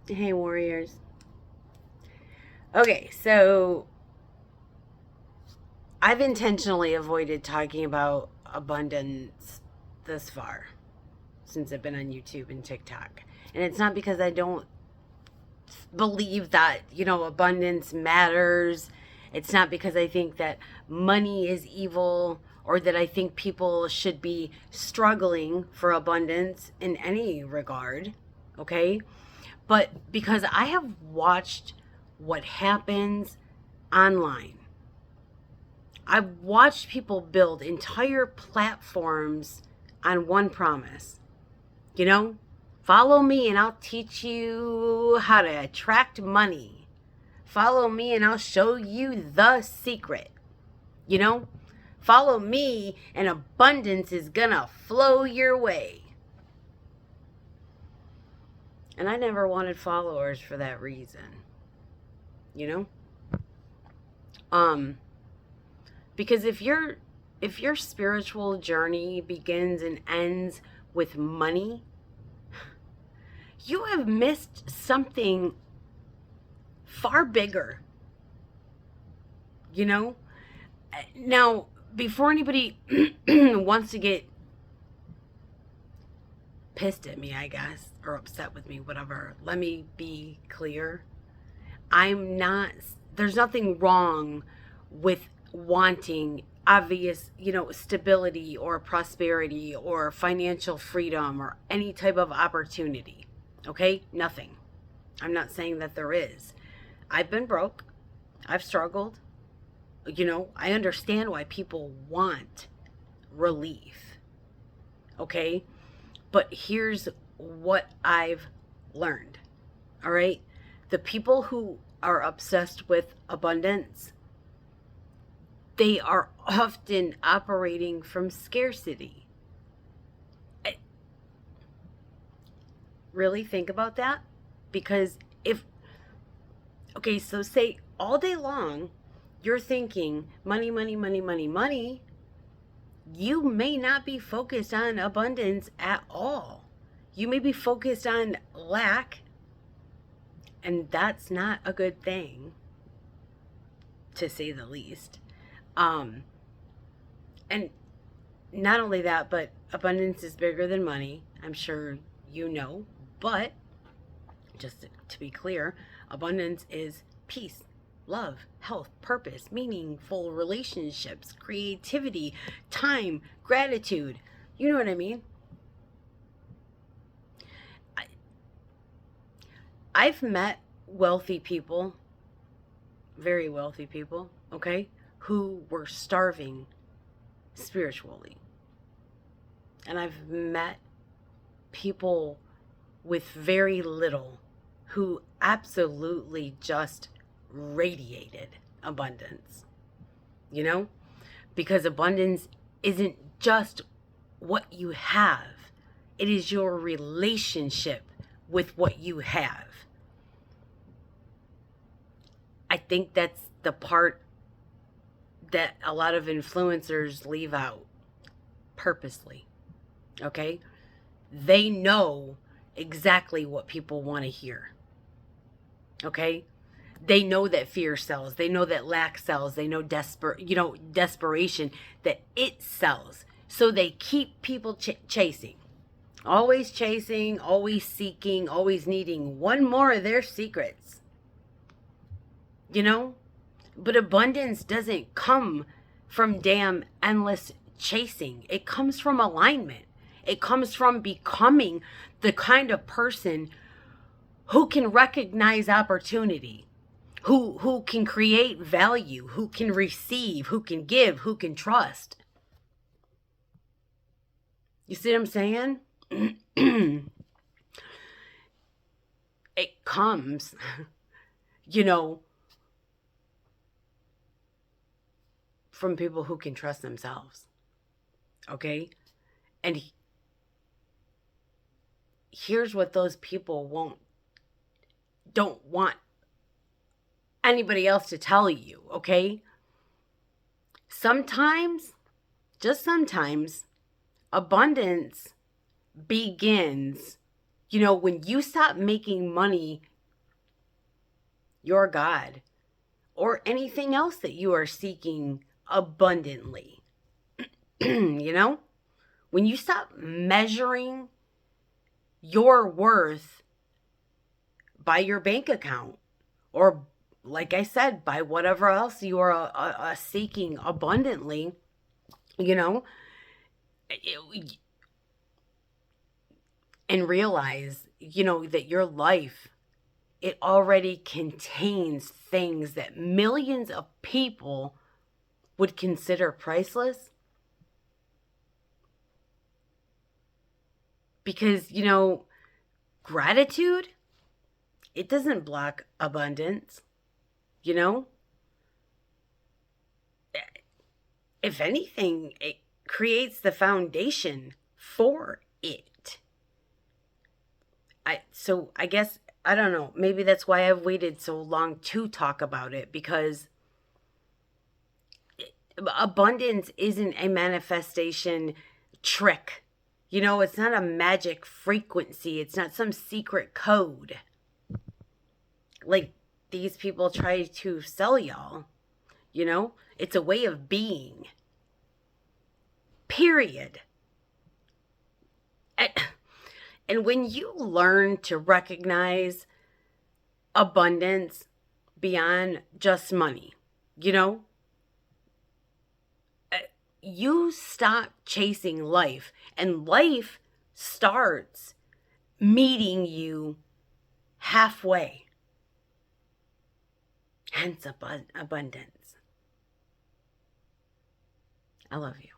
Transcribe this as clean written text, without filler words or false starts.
Hey, warriors. Okay, so I've intentionally avoided talking about abundance this far since I've been on YouTube and TikTok. And it's not because I don't believe that, abundance matters. It's not because I think that money is evil or that I think people should be struggling for abundance in any regard. Okay? But because I have watched what happens online. I've watched people build entire platforms on one promise. You know, follow me and I'll teach you how to attract money. Follow me and I'll show you the secret. You know, follow me and abundance is gonna flow your way. And I never wanted followers for that reason. You know? Um, because if your spiritual journey begins and ends with money, you have missed something far bigger. You know? Now, before anybody wants to get pissed at me, I guess, or upset with me, whatever, let me be clear. I'm not, there's nothing wrong with wanting obvious, stability or prosperity or financial freedom or any type of opportunity. Okay? Nothing. I'm not saying that there is. I've been broke. I've struggled. I understand why people want relief. Okay? But here's what I've learned. All right? The people who are obsessed with abundance, they are often operating from scarcity. Really think about that? Because okay, so say all day long you're thinking money, money, money, money, money, you may not be focused on abundance at all. You may be focused on lack, and that's not a good thing, to say the least. Um, and not only that, but abundance is bigger than money. I'm sure you know, but just to be clear, abundance is peace, love, health, purpose, meaningful relationships, creativity, time, gratitude. You know what I mean? I, I've met wealthy people, very wealthy people, okay, who were starving spiritually. And I've met people with very little who absolutely just radiated abundance, you know? Because abundance isn't just what you have, it is your relationship with what you have. I think that's the part that a lot of influencers leave out purposely, okay? They know exactly what people want to hear, okay? They know that fear sells. They know that lack sells. They know desperation, that it sells. So they keep people chasing, always seeking, always needing one more of their secrets, you know? But abundance doesn't come from damn endless chasing. It comes from alignment. It comes from becoming the kind of person who can recognize opportunity, who can create value, who can receive, who can give, who can trust. You see what I'm saying? It comes, you know, from people who can trust themselves. Okay? And here's what those people don't want anybody else to tell you, okay? Sometimes, just sometimes, abundance begins, when you stop making money your God, or anything else that you are seeking abundantly. You know? When you stop measuring your worth by your bank account, or like I said, by whatever else you are seeking abundantly, you know, and realize, you know, that your life, it already contains things that millions of people would consider priceless. Because, you know, gratitude, it doesn't block abundance, you know? If anything, it creates the foundation for it. So I guess, I don't know, maybe that's why I've waited so long to talk about it, because abundance isn't a manifestation trick. You know, it's not a magic frequency. It's not some secret code like these people try to sell y'all. You know, it's a way of being. Period. And when you learn to recognize abundance beyond just money, you know, you stop chasing life, and life starts meeting you halfway. Hence abundance. I love you.